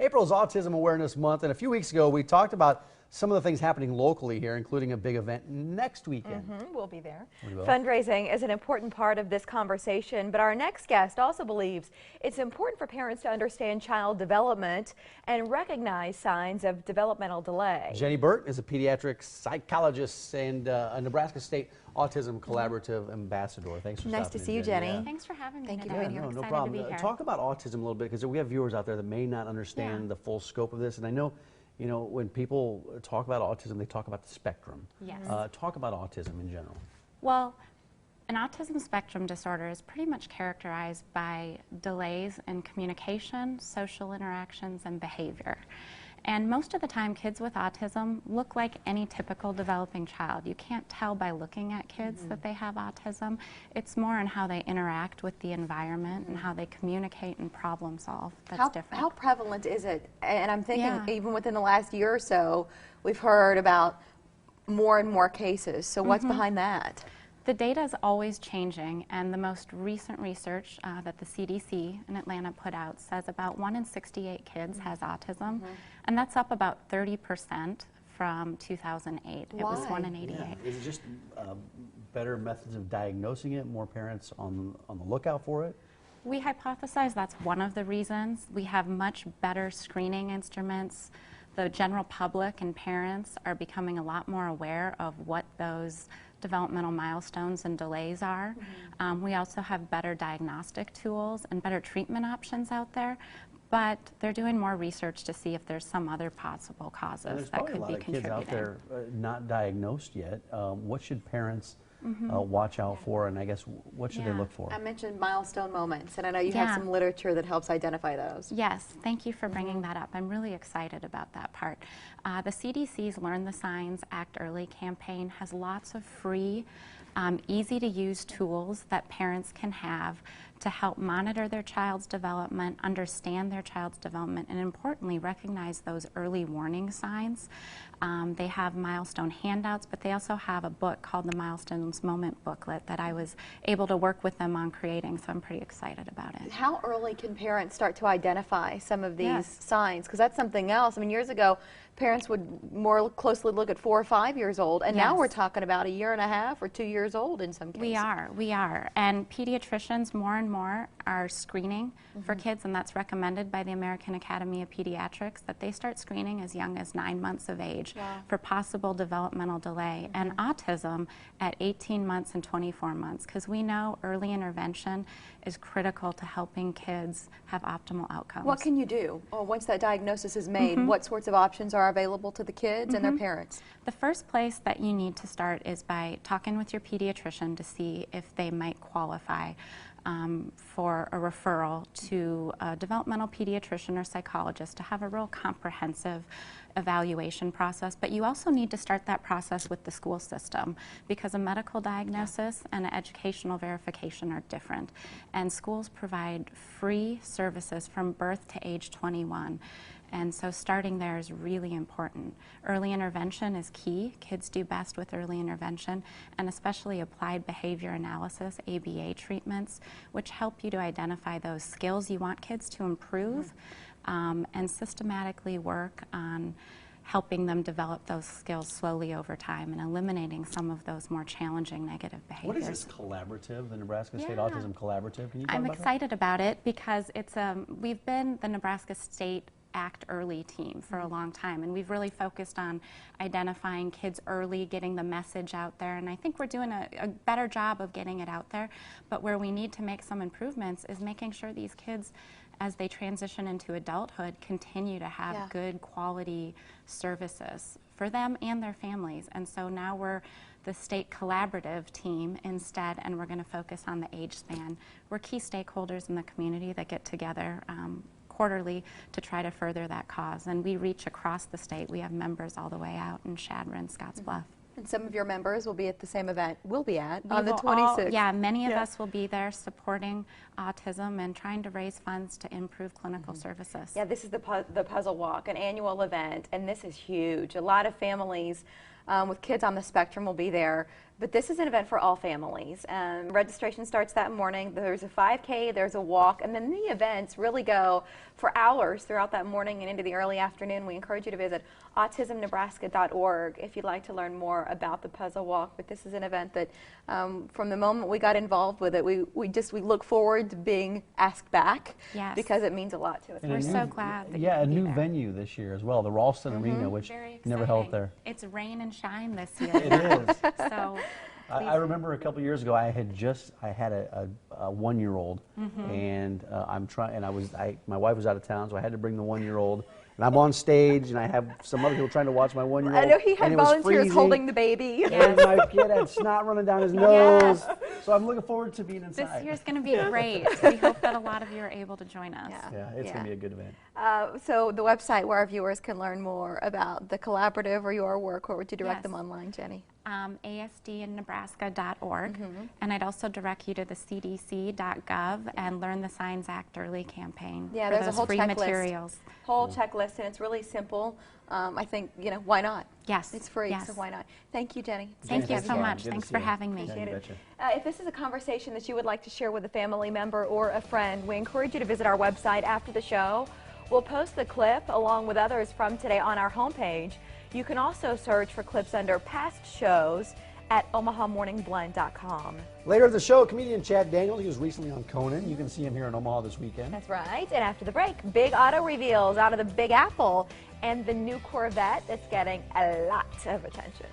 April is Autism Awareness Month, and a few weeks ago we talked about some of the things happening locally here, including a big event next weekend. We'll be there. We will. Fundraising is an important part of this conversation, but our next guest also believes it's important for parents to understand child development and recognize signs of developmental delay. Jenny Burt is a pediatric psychologist and a Nebraska State Autism Collaborative Ambassador. Thanks for stopping in. Nice to see you, Jenny. Yeah. Thanks for having me today. No problem. Talk about autism a little bit, because we have viewers out there that may not understand the full scope of this, and I know, you know, when people talk about autism, they talk about the spectrum. Yes. Talk about autism in general. Well, an autism spectrum disorder is pretty much characterized by delays in communication, social interactions, and behavior. And most of the time, kids with autism look like any typical developing child. You can't tell by looking at kids that they have autism. It's more in how they interact with the environment and how they communicate and problem solve that's different. How prevalent is it? And I'm thinking even within the last year or so, we've heard about more and more cases. So what's behind that? The data is always changing, and the most recent research that the CDC in Atlanta put out says about 1 in 68 kids has autism, and that's up about 30% from 2008. It was 1 in 88. Yeah. Is it just better methods of diagnosing it, more parents on the lookout for it? We hypothesize that's one of the reasons. We have much better screening instruments. The general public and parents are becoming a lot more aware of what those developmental milestones and delays are. We also have better diagnostic tools and better treatment options out there, but they're doing more research to see if there's some other possible causes that could be contributing. There's probably a lot of kids out there not diagnosed yet. What should parents watch out for, and I guess what should they look for? I mentioned milestone moments, and I know you have some literature that helps identify those. Yes, thank you for bringing that up. I'm really excited about that part. The CDC's Learn the Signs, Act Early campaign has lots of free, easy to use tools that parents can have to help monitor their child's development, understand their child's development, and importantly, recognize those early warning signs. They have milestone handouts, but they also have a book called the Milestones Moment booklet that I was able to work with them on creating, so I'm pretty excited about it. How early can parents start to identify some of these signs? Because that's something else. I mean, years ago, parents would more closely look at 4 or 5 years old, and now we're talking about 1.5 years or 2 years old in some cases. We are. And pediatricians more and more are screening for kids, and that's recommended by the American Academy of Pediatrics, that they start screening as young as 9 months of age for possible developmental delay, and autism at 18 months and 24 months, because we know early intervention is critical to helping kids have optimal outcomes. What can you do once that diagnosis is made? What sorts of options are available to the kids and their parents? The first place that you need to start is by talking with your pediatrician to see if they might qualify for a referral to a developmental pediatrician or psychologist to have a real comprehensive evaluation process. But you also need to start that process with the school system, because a medical diagnosis and an educational verification are different. And schools provide free services from birth to age 21. And so starting there is really important. Early intervention is key. Kids do best with early intervention, and especially applied behavior analysis, ABA treatments, which help you to identify those skills you want kids to improve and systematically work on helping them develop those skills slowly over time and eliminating some of those more challenging negative behaviors. What is this collaborative, the Nebraska State Autism Collaborative? Can you talk I'm about excited about it because it's we've been the Nebraska State Act Early team for a long time, and we've really focused on identifying kids early, getting the message out there, and I think we're doing a better job of getting it out there. But where we need to make some improvements is making sure these kids, as they transition into adulthood, continue to have good quality services for them and their families. And so now we're the state collaborative team instead, and we're going to focus on the age span. We're key stakeholders in the community that get together quarterly to try to further that cause, and we reach across the state. We have members all the way out in Chadron, Scottsbluff. And some of your members will be at the same event we'll be at on the 26th. Many of us will be there supporting autism and trying to raise funds to improve clinical services. Yeah, this is the Puzzle Walk, an annual event, and this is huge. A lot of families with kids on the spectrum will be there. But this is an event for all families. Registration starts that morning. There's a 5K, there's a walk, and then the events really go for hours throughout that morning and into the early afternoon. We encourage you to visit autismnebraska.org if you'd like to learn more about the Puzzle Walk. But this is an event that from the moment we got involved with it, we look forward to being asked back. Yes. Because it means a lot to us. We're so glad that you a can be new there. venue this year as well, the Ralston Arena, which Very never held exciting. there. It's rain and shine this year. It is. So I remember a couple years ago, I had a 1-year-old, and my wife was out of town, so I had to bring the 1-year-old. And I'm on stage, and I have some other people trying to watch my 1-year-old. I know he had and it was volunteers freezing, holding the baby. and my kid had snot running down his nose. So I'm looking forward to being inside. this year's going to be great. We hope that a lot of you are able to join us. Yeah, it's going to be a good event. So the website where our viewers can learn more about the collaborative or your work, where would you direct them Yes. online, Jenny? ASDinnebraska.org, and I'd also direct you to the CDC.gov and Learn the Signs Act Early campaign Yeah, for there's a those whole free checklist. materials. Whole checklist, and it's really simple. I think, why not? Yes. It's free, Yes. so why not? Thank you, Jenny. Thank you Thanks, so Jen. much. Good to Thanks see for you. having me. Appreciate You it. betcha. If this is a conversation that you would like to share with a family member or a friend, we encourage you to visit our website after the show. We'll post the clip along with others from today on our homepage. You can also search for clips under past shows at omahamorningblend.com. Later in the show, comedian Chad Daniels, he was recently on Conan. You can see him here in Omaha this weekend. That's right. And after the break, big auto reveals out of the Big Apple and the new Corvette that's getting a lot of attention.